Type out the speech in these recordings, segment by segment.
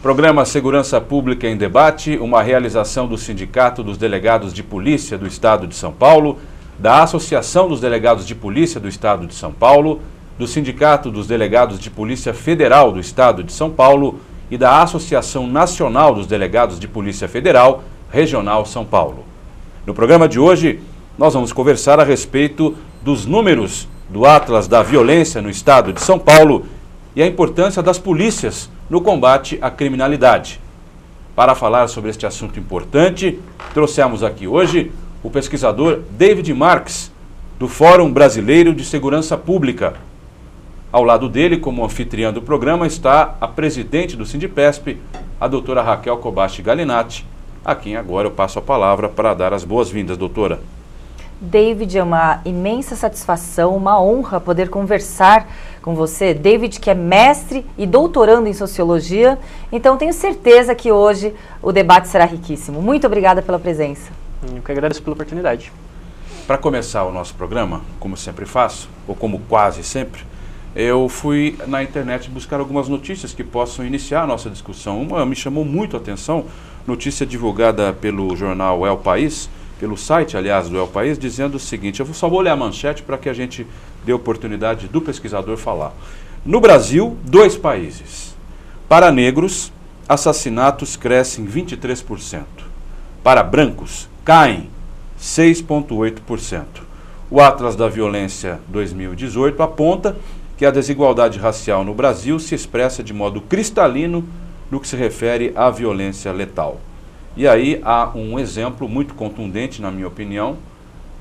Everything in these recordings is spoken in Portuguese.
Programa Segurança Pública em Debate, uma realização do Sindicato dos Delegados de Polícia do Estado de São Paulo, da Associação dos Delegados de Polícia do Estado de São Paulo, do Sindicato dos Delegados de Polícia Federal do Estado de São Paulo e da Associação Nacional dos Delegados de Polícia Federal, Regional São Paulo. No programa de hoje, nós vamos conversar a respeito dos números do Atlas da Violência no Estado de São Paulo e a importância das polícias no combate à criminalidade. Para falar sobre este assunto importante, trouxemos aqui hoje o pesquisador David Marques, do Fórum Brasileiro de Segurança Pública. Ao lado dele, como anfitriã do programa, está a presidente do Sindipesp, a doutora Raquel Kobashi Galinatti, a quem agora eu passo a palavra para dar as boas-vindas, doutora. David, é uma imensa satisfação, uma honra poder conversar com você. David, que é mestre e doutorando em Sociologia, então tenho certeza que hoje o debate será riquíssimo. Muito obrigada pela presença. Eu que agradeço pela oportunidade. Para começar o nosso programa, como sempre faço, ou como quase sempre, eu fui na internet buscar algumas notícias que possam iniciar a nossa discussão. Uma me chamou muito a atenção, notícia divulgada pelo jornal El País, pelo site, aliás, do El País, dizendo o seguinte, eu só vou ler a manchete para que a gente dê oportunidade do pesquisador falar. No Brasil, 2 países. Para negros, assassinatos crescem 23%. Para brancos, caem 6,8%. O Atlas da Violência 2018 aponta que a desigualdade racial no Brasil se expressa de modo cristalino no que se refere à violência letal. E aí há um exemplo muito contundente, na minha opinião,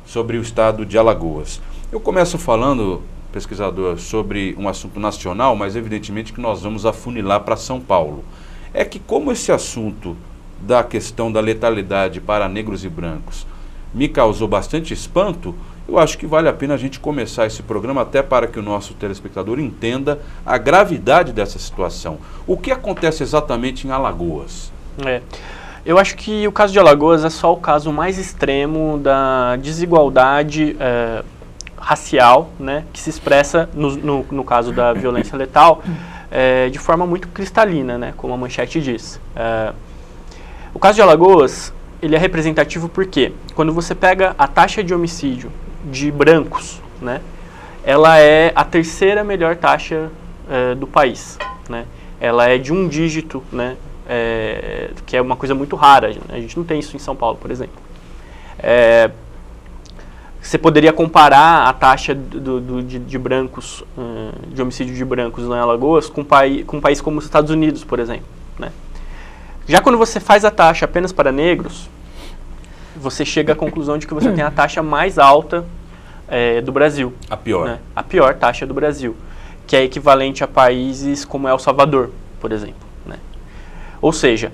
sobre o estado de Alagoas. Eu começo falando, pesquisador, sobre um assunto nacional, mas evidentemente que nós vamos afunilar para São Paulo. É que como esse assunto da questão da letalidade para negros e brancos me causou bastante espanto, eu acho que vale a pena a gente começar esse programa até para que o nosso telespectador entenda a gravidade dessa situação. O que acontece exatamente em Alagoas? Eu acho que o caso de Alagoas é só o caso mais extremo da desigualdade racial, né, que se expressa no caso da violência letal de forma muito cristalina, né, como a manchete diz. O caso de Alagoas, ele é representativo porque quando você pega a taxa de homicídio de brancos, né, ela é a terceira melhor taxa do país, né, ela é de um dígito, né, que é uma coisa muito rara, a gente não tem isso em São Paulo, por exemplo. Você poderia comparar a taxa de brancos, de homicídio de brancos em Alagoas com um país como os Estados Unidos, por exemplo, né? Já quando você faz a taxa apenas para negros, você chega à conclusão de que você tem a taxa mais alta do Brasil. A pior. Né? A pior taxa do Brasil, que é equivalente a países como El Salvador, por exemplo. Né? Ou seja,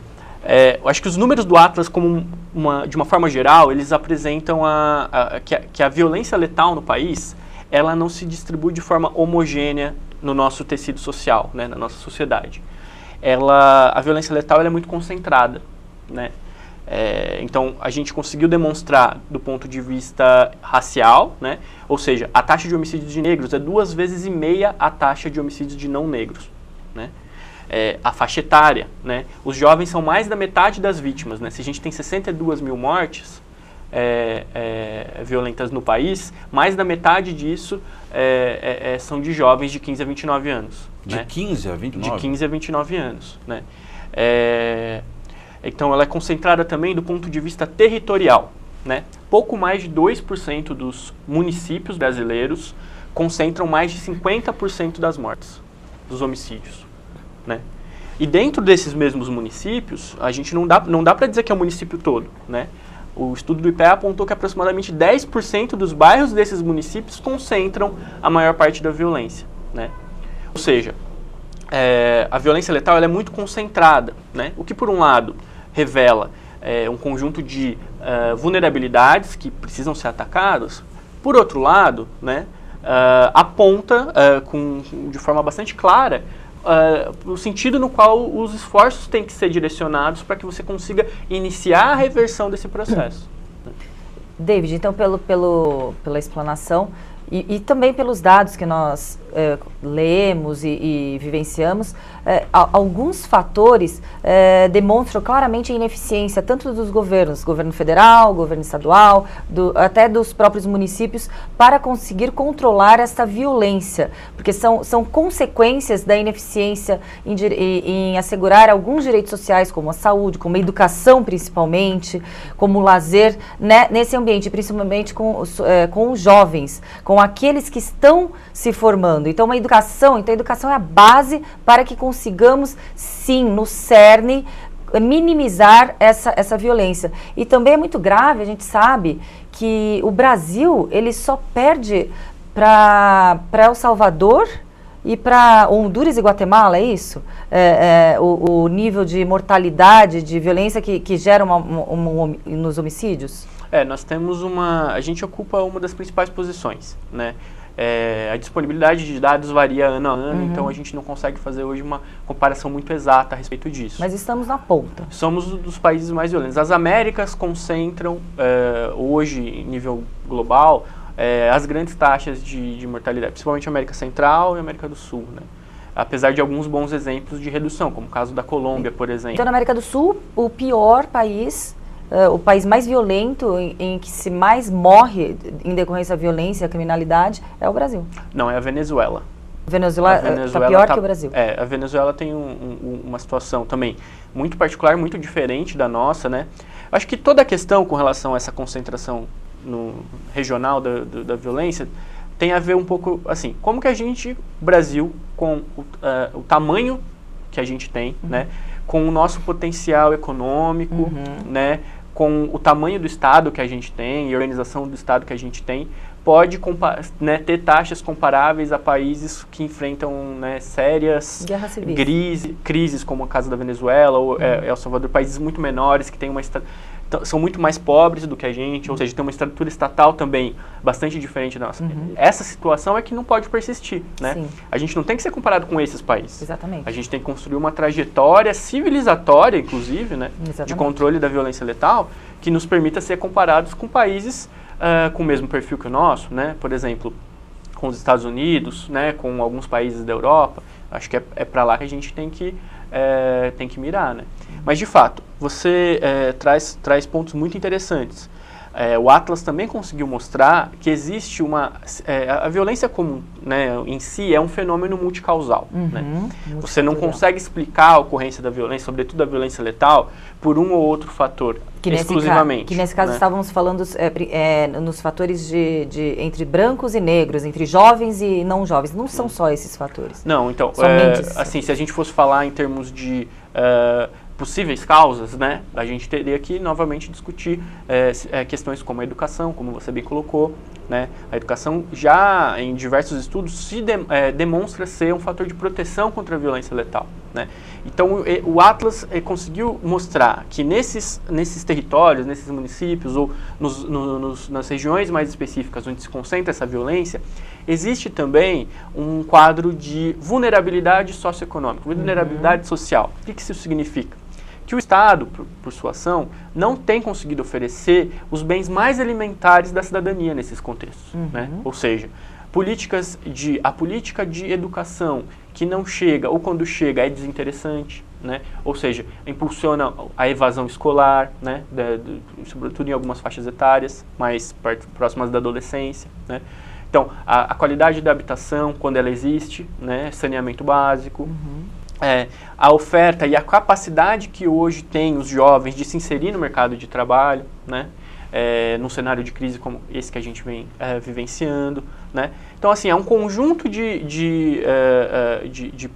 eu acho que os números do Atlas, de uma forma geral, eles apresentam que a violência letal no país, ela não se distribui de forma homogênea no nosso tecido social, né, na nossa sociedade. A violência letal ela é muito concentrada, né? Então, a gente conseguiu demonstrar do ponto de vista racial, né? Ou seja, a taxa de homicídios de negros é 2,5 vezes a taxa de homicídios de não negros, né? A faixa etária, né? Os jovens são mais da metade das vítimas, né? Se a gente tem 62 mil mortes violentas no país, mais da metade disso são de jovens de 15 a 29 anos. De, né? 15 a 29? De 15 a 29 anos, né? Então, ela é concentrada também do ponto de vista territorial, né? Pouco mais de 2% dos municípios brasileiros concentram mais de 50% das mortes, dos homicídios, né? E dentro desses mesmos municípios, a gente não dá para dizer que é o município todo, né? O estudo do IPEA apontou que aproximadamente 10% dos bairros desses municípios concentram a maior parte da violência, né? Ou seja, a violência letal ela é muito concentrada, né? O que, por um lado, revela um conjunto de vulnerabilidades que precisam ser atacadas. Por outro lado, né, aponta de forma bastante clara o sentido no qual os esforços têm que ser direcionados para que você consiga iniciar a reversão desse processo. David, então pela explanação e também pelos dados que nós lemos e vivenciamos, alguns fatores demonstram claramente a ineficiência tanto dos governos, governo federal, governo estadual, até dos próprios municípios, para conseguir controlar essa violência, porque são consequências da ineficiência em assegurar alguns direitos sociais, como a saúde, como a educação principalmente, como o lazer, né, nesse ambiente, principalmente com os jovens, com aqueles que estão se formando. Então, a educação é a base para que consigamos, sim, no cerne, minimizar essa violência. E também é muito grave, a gente sabe que o Brasil, ele só perde para El Salvador e para Honduras e Guatemala, é isso? O nível de mortalidade, de violência que gera nos homicídios? Nós temos a gente ocupa uma das principais posições, né? A disponibilidade de dados varia ano a ano, então a gente não consegue fazer hoje uma comparação muito exata a respeito disso. Mas estamos na ponta. Somos dos países mais violentos. As Américas concentram, hoje, em nível global, as grandes taxas de mortalidade, principalmente a América Central e a América do Sul, né? Apesar de alguns bons exemplos de redução, como o caso da Colômbia, por exemplo. Então, na América do Sul, o pior país... o país mais violento, em que se mais morre em decorrência da violência e a criminalidade, é o Brasil. Não, é a Venezuela. A Venezuela está pior que o Brasil. A Venezuela tem uma situação também muito particular, muito diferente da nossa, né? Acho que toda a questão com relação a essa concentração regional da violência tem a ver um pouco, assim, como que a gente, Brasil, com o tamanho que a gente tem, né? Com o nosso potencial econômico, né, com o tamanho do Estado que a gente tem e a organização do Estado que a gente tem, pode ter taxas comparáveis a países que enfrentam, né, sérias crises, como o caso da Venezuela ou El Salvador, países muito menores que têm são muito mais pobres do que a gente, ou seja, tem uma estrutura estatal também bastante diferente da nossa. Essa situação é que não pode persistir, né? Sim. A gente não tem que ser comparado com esses países. Exatamente. A gente tem que construir uma trajetória civilizatória, inclusive, né, de controle da violência letal, que nos permita ser comparados com países com o mesmo perfil que o nosso, né? Por exemplo, com os Estados Unidos, né, com alguns países da Europa. Acho que é para lá que a gente tem que mirar, né? Mas, de fato, você traz pontos muito interessantes. O Atlas também conseguiu mostrar que existe a violência comum, né, em si é um fenômeno multicausal. Né? Você não consegue explicar a ocorrência da violência, sobretudo a violência letal, por um ou outro fator, exclusivamente. Que nesse caso, né? Estávamos falando nos fatores entre brancos e negros, entre jovens e não jovens. Não são só esses fatores. Não, então, assim, se a gente fosse falar em termos de possíveis causas, né, a gente teria que novamente discutir questões como a educação, como você bem colocou, né, a educação já em diversos estudos demonstra ser um fator de proteção contra a violência letal, né. Então o Atlas conseguiu mostrar que nesses territórios, nesses municípios ou nas regiões mais específicas onde se concentra essa violência, existe também um quadro de vulnerabilidade socioeconômica, vulnerabilidade social. O que isso significa? Que o Estado, por sua ação, não tem conseguido oferecer os bens mais elementares da cidadania nesses contextos. Né? Ou seja, a política de educação que não chega, ou quando chega é desinteressante, né? Ou seja, impulsiona a evasão escolar, né? Sobretudo em algumas faixas etárias, mais próximas da adolescência. Né? Então, a qualidade da habitação, quando ela existe, né? Saneamento básico, a oferta e a capacidade que hoje tem os jovens de se inserir no mercado de trabalho, né? Num cenário de crise como esse que a gente vem vivenciando, né? Então, assim, é um conjunto de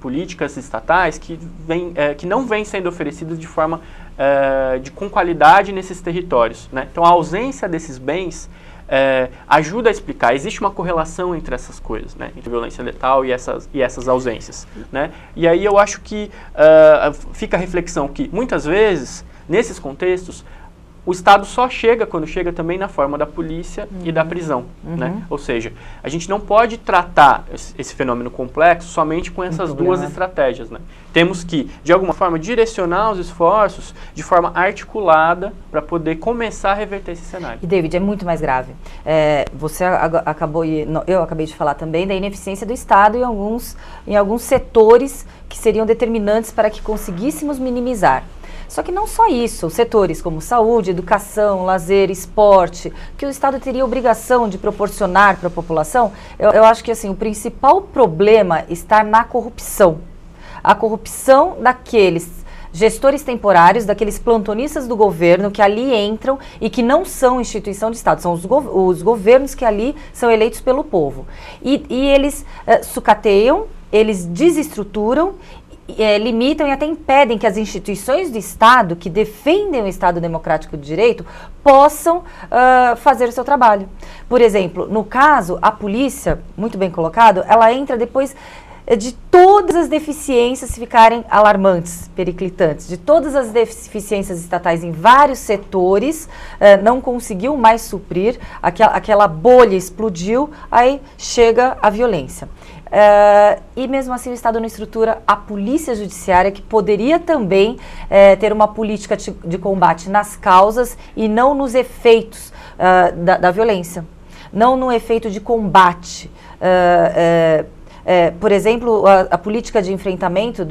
políticas estatais que não vem sendo oferecidas de forma com qualidade nesses territórios, né? Então, a ausência desses bens ajuda a explicar. Existe uma correlação entre essas coisas, né? Entre violência letal e essas ausências, né? E aí eu acho que fica a reflexão que, muitas vezes, nesses contextos, o Estado só chega, quando chega também, na forma da polícia e da prisão. Né? Ou seja, a gente não pode tratar esse fenômeno complexo somente com essas duas estratégias. Né? Temos que, de alguma forma, direcionar os esforços de forma articulada para poder começar a reverter esse cenário. E, David, é muito mais grave. Você eu acabei de falar também da ineficiência do Estado em alguns setores que seriam determinantes para que conseguíssemos minimizar. Só que não só isso, setores como saúde, educação, lazer, esporte, que o Estado teria obrigação de proporcionar para a população, eu acho que assim, o principal problema está na corrupção. A corrupção daqueles gestores temporários, daqueles plantonistas do governo que ali entram e que não são instituição de Estado, são os governos que ali são eleitos pelo povo. E eles sucateiam, eles desestruturam, limitam e até impedem que as instituições do Estado, que defendem o Estado democrático de direito, possam fazer o seu trabalho. Por exemplo, no caso, a polícia, muito bem colocado, ela entra depois de todas as deficiências ficarem alarmantes, periclitantes, de todas as deficiências estatais em vários setores, não conseguiu mais suprir, aquela bolha explodiu, aí chega a violência. E mesmo assim o Estado não estrutura a polícia judiciária, que poderia também ter uma política de combate nas causas e não nos efeitos da violência, não no efeito de combate. Por exemplo, a política de enfrentamento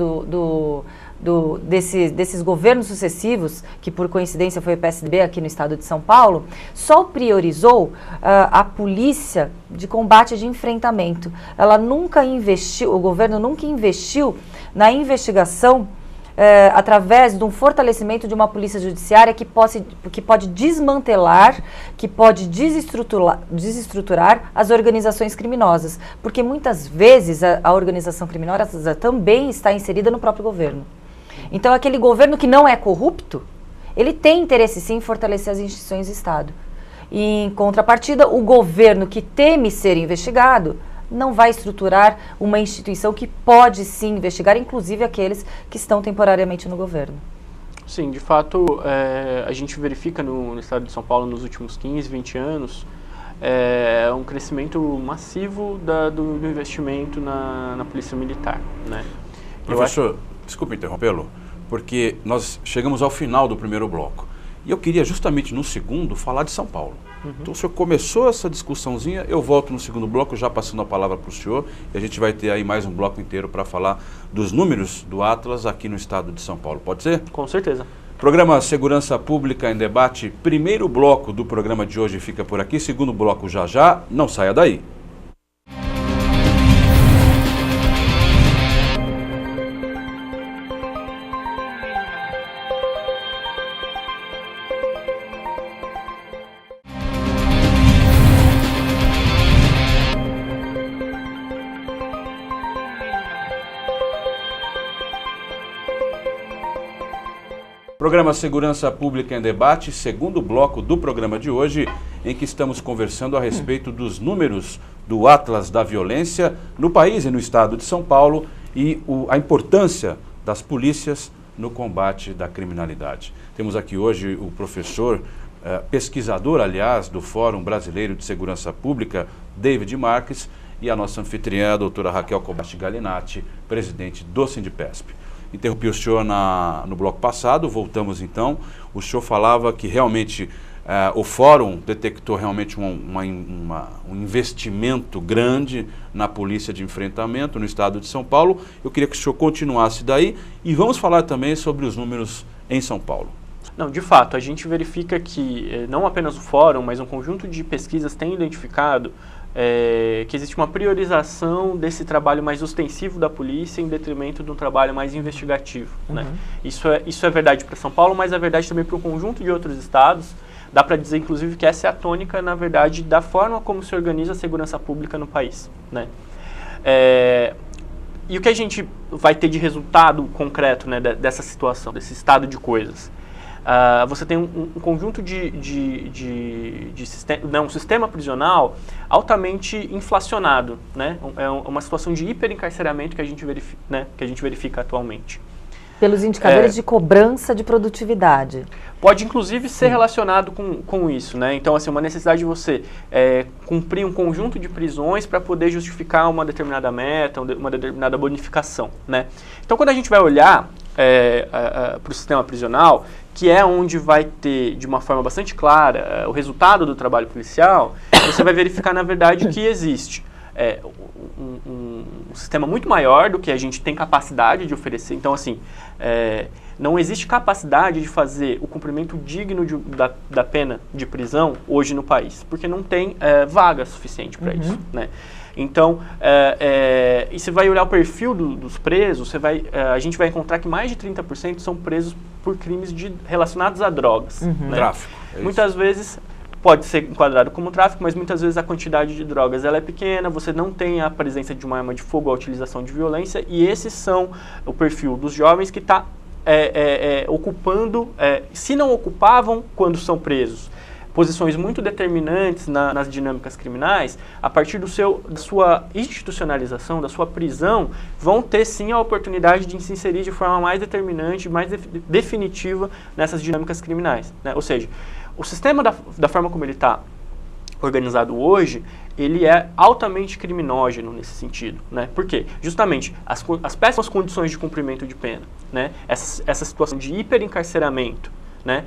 desses governos sucessivos, que por coincidência foi o PSDB aqui no estado de São Paulo, só priorizou a polícia de combate de enfrentamento. Ela nunca investiu, o governo nunca investiu na investigação através de um fortalecimento de uma polícia judiciária que pode desmantelar, que pode desestruturar as organizações criminosas. Porque muitas vezes a organização criminosa também está inserida no próprio governo. Então, aquele governo que não é corrupto, ele tem interesse sim em fortalecer as instituições do Estado. E, em contrapartida, o governo que teme ser investigado não vai estruturar uma instituição que pode sim investigar, inclusive aqueles que estão temporariamente no governo. Sim, de fato, a gente verifica no estado de São Paulo nos últimos 15, 20 anos um crescimento massivo do investimento na polícia militar. Né? Professor, desculpe interrompê-lo, porque nós chegamos ao final do primeiro bloco. E eu queria justamente no segundo falar de São Paulo. Então o senhor começou essa discussãozinha, eu volto no segundo bloco, já passando a palavra para o senhor, e a gente vai ter aí mais um bloco inteiro para falar dos números do Atlas aqui no estado de São Paulo. Pode ser? Com certeza. Programa Segurança Pública em Debate, primeiro bloco do programa de hoje fica por aqui, segundo bloco já, não saia daí. Programa Segurança Pública em Debate, segundo bloco do programa de hoje, em que estamos conversando a respeito dos números do Atlas da Violência no país e no estado de São Paulo e a importância das polícias no combate da criminalidade. Temos aqui hoje o professor, pesquisador, aliás, do Fórum Brasileiro de Segurança Pública, David Marques, e a nossa anfitriã, a doutora Raquel Kobayashi Galinatti, presidente do Sindipesp. Interrompi o senhor no bloco passado, voltamos então. O senhor falava que realmente o Fórum detectou realmente um investimento grande na polícia de enfrentamento no estado de São Paulo. Eu queria que o senhor continuasse daí e vamos falar também sobre os números em São Paulo. Não, de fato, a gente verifica que não apenas o Fórum, mas um conjunto de pesquisas tem identificado que existe uma priorização desse trabalho mais ostensivo da polícia em detrimento de um trabalho mais investigativo. Né? Isso é verdade para São Paulo, mas é verdade também para um conjunto de outros estados. Dá para dizer, inclusive, que essa é a tônica, na verdade, da forma como se organiza a segurança pública no país. Né? E o que a gente vai ter de resultado concreto, né, dessa situação, desse estado de coisas? Você tem um conjunto um sistema prisional altamente inflacionado, né? É uma situação de hiperencarceramento que a gente verifica atualmente. Pelos indicadores de cobrança de produtividade. Pode, inclusive, ser relacionado com isso, né? Então, assim, uma necessidade de você cumprir um conjunto de prisões para poder justificar uma determinada meta, uma determinada bonificação, né? Então, quando a gente vai olhar para o sistema prisional, que é onde vai ter, de uma forma bastante clara, o resultado do trabalho policial, você vai verificar, na verdade, que existe um sistema muito maior do que a gente tem capacidade de oferecer. Então, assim, não existe capacidade de fazer o cumprimento digno da pena de prisão hoje no país, porque não tem vaga suficiente para isso, né? Então, e você vai olhar o perfil dos presos, a gente vai encontrar que mais de 30% são presos por crimes relacionados a drogas. Né? Tráfico. Muitas vezes pode ser enquadrado como tráfico, mas muitas vezes a quantidade de drogas ela é pequena, você não tem a presença de uma arma de fogo ou a utilização de violência, e esses são o perfil dos jovens que está ocupando, se não ocupavam quando são presos, posições muito determinantes nas dinâmicas criminais, a partir da sua institucionalização, da sua prisão, vão ter sim a oportunidade de se inserir de forma mais determinante, mais definitiva nessas dinâmicas criminais, né? Ou seja, o sistema da forma como ele está organizado hoje, ele é altamente criminógeno nesse sentido, né? Por quê? Justamente as péssimas condições de cumprimento de pena, né? Essa situação de hiperencarceramento, né?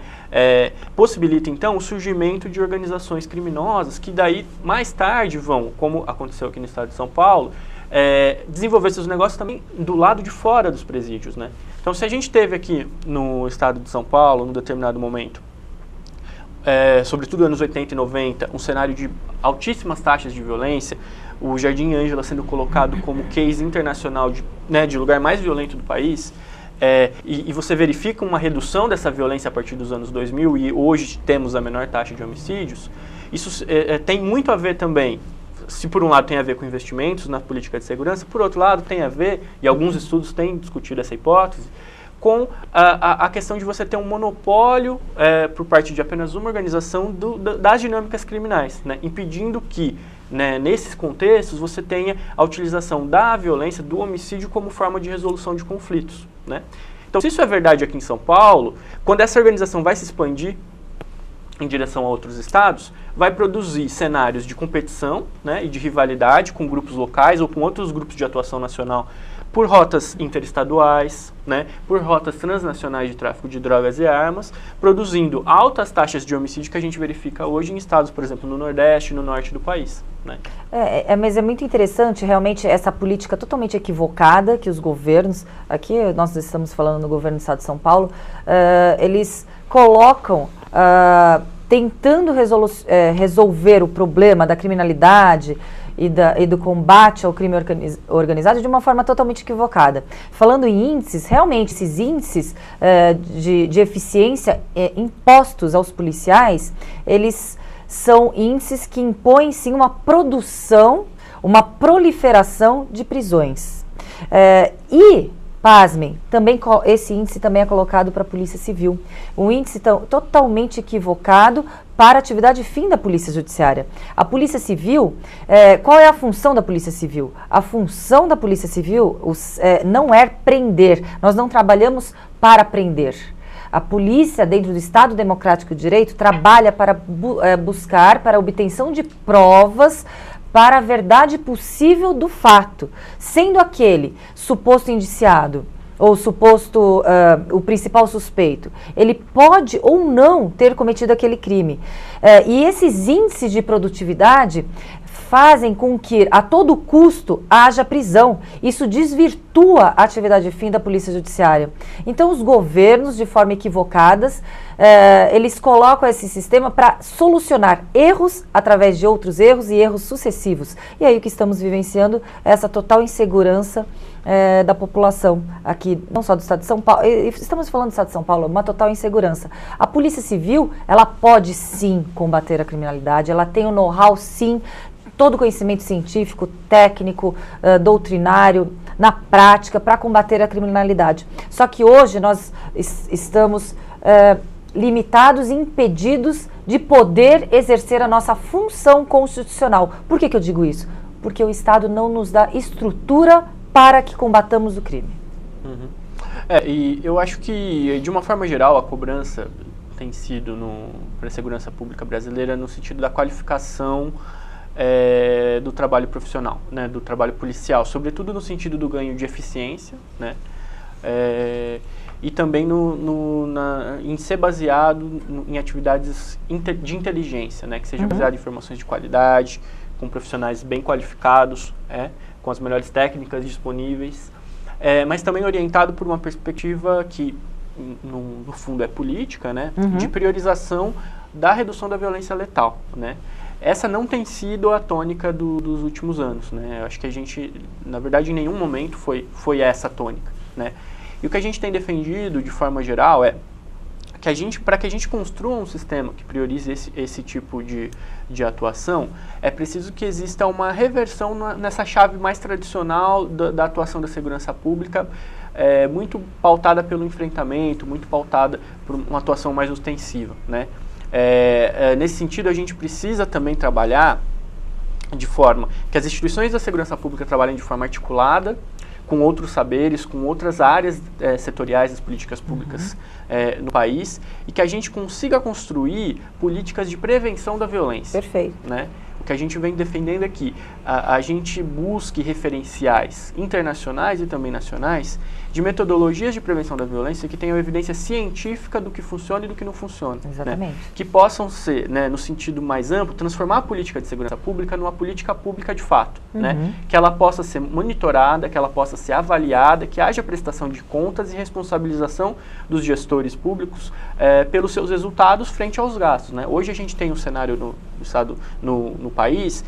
Possibilita então o surgimento de organizações criminosas que daí mais tarde vão, como aconteceu aqui no estado de São Paulo, desenvolver seus negócios também do lado de fora dos presídios, né? Então, se a gente teve aqui no estado de São Paulo, num determinado momento, sobretudo anos 80 e 90, um cenário de altíssimas taxas de violência, o Jardim Ângela sendo colocado como case internacional de lugar mais violento do país, e você verifica uma redução dessa violência a partir dos anos 2000 e hoje temos a menor taxa de homicídios, isso tem muito a ver também, se por um lado tem a ver com investimentos na política de segurança, por outro lado tem a ver, e alguns estudos têm discutido essa hipótese, com a questão de você ter um monopólio por parte de apenas uma organização das dinâmicas criminais, né? Impedindo que, né, nesses contextos, você tenha a utilização da violência, do homicídio como forma de resolução de conflitos, né? Então, se isso é verdade aqui em São Paulo, quando essa organização vai se expandir em direção a outros estados, vai produzir cenários de competição, né, e de rivalidade com grupos locais ou com outros grupos de atuação nacional por rotas interestaduais, né, por rotas transnacionais de tráfico de drogas e armas, produzindo altas taxas de homicídio que a gente verifica hoje em estados, por exemplo, no Nordeste e no Norte do país, né? Mas é muito interessante realmente essa política totalmente equivocada que os governos, aqui nós estamos falando no governo do estado de São Paulo, eles colocam tentando resolver o problema da criminalidade e do combate ao crime organizado de uma forma totalmente equivocada. Falando em índices, realmente esses índices de eficiência impostos aos policiais, eles são índices que impõem sim uma produção, uma proliferação de prisões. Pasmem, esse índice também é colocado para a Polícia Civil. Um índice totalmente equivocado para a atividade fim da Polícia Judiciária. A Polícia Civil, qual é a função da Polícia Civil? A função da Polícia Civil não é prender, nós não trabalhamos para prender. A polícia, dentro do Estado Democrático de Direito, trabalha para buscar, para a obtenção de provas para a verdade possível do fato, sendo aquele suposto indiciado ou suposto o principal suspeito, ele pode ou não ter cometido aquele crime. E esses índices de produtividade fazem com que a todo custo haja prisão. Isso desvirtua a atividade fim da Polícia Judiciária. Então os governos, de forma equivocadas, eles colocam esse sistema para solucionar erros através de outros erros e erros sucessivos. E aí o que estamos vivenciando é essa total insegurança da população aqui, não só do estado de São Paulo, estamos falando do estado de São Paulo, uma total insegurança. A Polícia Civil, ela pode sim combater a criminalidade, ela tem o know-how sim, todo o conhecimento científico, técnico, doutrinário, na prática, para combater a criminalidade. Só que hoje nós estamos limitados e impedidos de poder exercer a nossa função constitucional. Por que eu digo isso? Porque o Estado não nos dá estrutura para que combatamos o crime. Uhum. E eu acho que, de uma forma geral, a cobrança tem sido para a segurança pública brasileira no sentido da qualificação do trabalho profissional, né, do trabalho policial, sobretudo no sentido do ganho de eficiência, né, e também em ser baseado em atividades de inteligência, né, que seja baseado em informações de qualidade, com profissionais bem qualificados, com as melhores técnicas disponíveis, mas também orientado por uma perspectiva que, no fundo, é política, né, de priorização da redução da violência letal, né. Essa não tem sido a tônica dos últimos anos, né. Eu acho que a gente, na verdade, em nenhum momento foi essa a tônica, né. E o que a gente tem defendido, de forma geral, é que para que a gente construa um sistema que priorize esse tipo de atuação, é preciso que exista uma reversão nessa chave mais tradicional da atuação da segurança pública, muito pautada pelo enfrentamento, muito pautada por uma atuação mais ostensiva, né? Nesse sentido, a gente precisa também trabalhar de forma que as instituições da segurança pública trabalhem de forma articulada, com outros saberes, com outras áreas setoriais das políticas públicas no país, e que a gente consiga construir políticas de prevenção da violência. Perfeito. Né? O que a gente vem defendendo é que a gente busque referenciais internacionais e também nacionais de metodologias de prevenção da violência que tenham evidência científica do que funciona e do que não funciona. Exatamente. Né? Que possam ser, né, no sentido mais amplo, transformar a política de segurança pública numa política pública de fato. Né? Que ela possa ser monitorada, que ela possa ser avaliada, que haja prestação de contas e responsabilização dos gestores públicos pelos seus resultados frente aos gastos. Né? Hoje a gente tem um cenário no Estado, no país,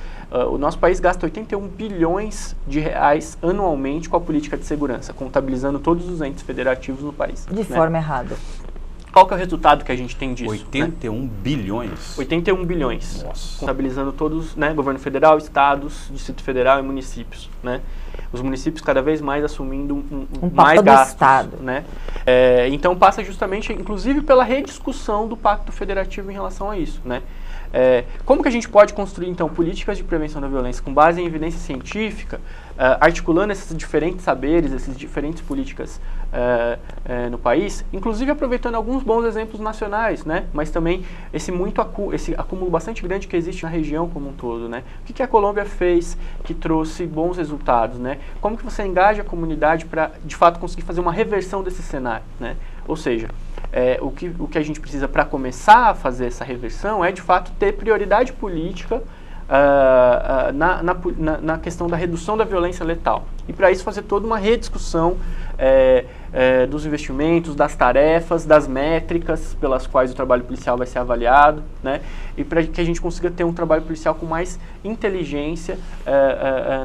o nosso país gasta 81 bilhões de reais anualmente com a política de segurança, contabilizando todos os entes federativos no país. De forma errada. Qual que é o resultado que a gente tem disso? 81 bilhões? 81 bilhões. Nossa. Contabilizando todos, né, governo federal, estados, Distrito Federal e municípios. Né? Os municípios cada vez mais assumindo mais gastos. Estado. Né? Então passa justamente, inclusive, pela rediscussão do Pacto Federativo em relação a isso. Né? Como que a gente pode construir, então, políticas de prevenção da violência com base em evidência científica, articulando esses diferentes saberes, essas diferentes políticas no país, inclusive aproveitando alguns bons exemplos nacionais, né? Mas também esse acúmulo bastante grande que existe na região como um todo. Né? O que a Colômbia fez que trouxe bons resultados? Né? Como que você engaja a comunidade para, de fato, conseguir fazer uma reversão desse cenário? Né? Ou seja, o que a gente precisa para começar a fazer essa reversão é, de fato, ter prioridade política na questão da redução da violência letal. E, para isso, fazer toda uma rediscussão dos investimentos, das tarefas, das métricas pelas quais o trabalho policial vai ser avaliado, né? E para que a gente consiga ter um trabalho policial com mais inteligência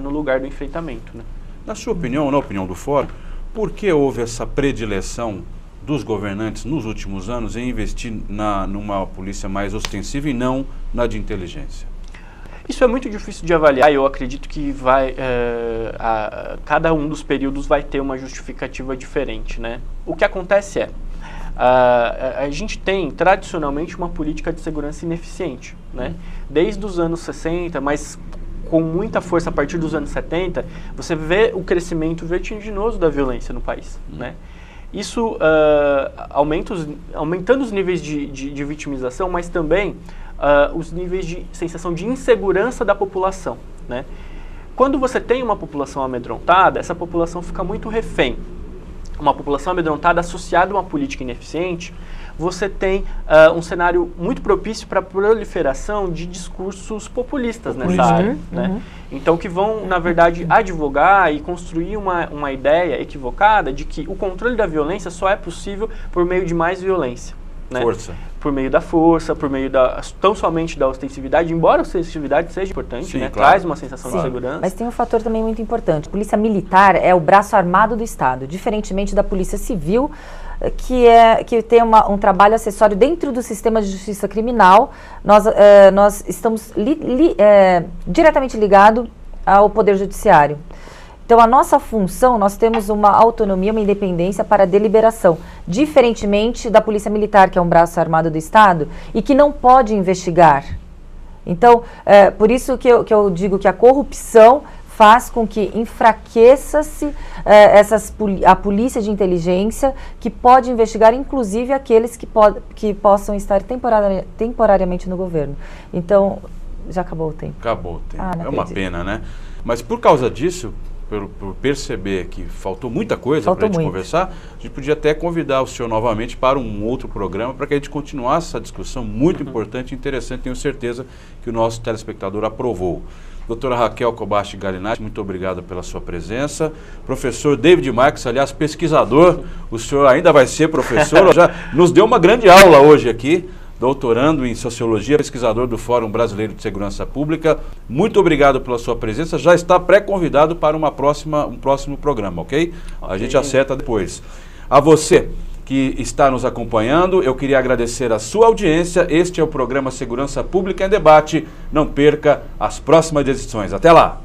no lugar do enfrentamento. Né? Na sua opinião, ou na opinião do Fórum, por que houve essa predileção dos governantes nos últimos anos em investir numa polícia mais ostensiva e não na de inteligência? Isso é muito difícil de avaliar. Eu acredito que cada um dos períodos vai ter uma justificativa diferente. Né? O que acontece a gente tem tradicionalmente uma política de segurança ineficiente. Né? Desde os anos 60, mas com muita força a partir dos anos 70, você vê o crescimento vertiginoso da violência no país. Né? Isso aumentando os níveis de vitimização, mas também os níveis de sensação de insegurança da população. Né? Quando você tem uma população amedrontada, essa população fica muito refém. Uma população amedrontada associada a uma política ineficiente, você tem um cenário muito propício para a proliferação de discursos populistas nessa área. Né? Então, que vão, na verdade, advogar e construir uma ideia equivocada de que o controle da violência só é possível por meio de mais violência. Né? Força. Por meio da força, por meio tão somente da ostensividade, embora a ostensividade seja importante, sim, né? Claro. Traz uma sensação de segurança. Mas tem um fator também muito importante. A polícia militar é o braço armado do Estado, diferentemente da polícia civil, que tem um trabalho acessório dentro do sistema de justiça criminal. Nós estamos diretamente ligados ao Poder Judiciário. Então, a nossa função, nós temos uma autonomia, uma independência para a deliberação, diferentemente da Polícia Militar, que é um braço armado do Estado e que não pode investigar. Então, por isso que eu digo que a corrupção faz com que enfraqueça-se a polícia de inteligência, que pode investigar inclusive aqueles que possam estar temporariamente no governo. Então, já acabou o tempo. Acabou o tempo. Ah, é uma pena, né? Mas por causa disso, por perceber que faltou muita coisa para a gente conversar, a gente podia até convidar o senhor novamente para um outro programa, para que a gente continuasse essa discussão muito importante e interessante. Tenho certeza que o nosso telespectador aprovou. Doutora Raquel Kobashi Galinatti, muito obrigado pela sua presença. Professor David Marques, aliás, pesquisador, o senhor ainda vai ser professor, já nos deu uma grande aula hoje aqui, doutorando em Sociologia, pesquisador do Fórum Brasileiro de Segurança Pública. Muito obrigado pela sua presença, já está pré-convidado para um próximo programa, ok? A gente acerta depois. A você que está nos acompanhando, eu queria agradecer a sua audiência. Este é o programa Segurança Pública em Debate. Não perca as próximas edições. Até lá!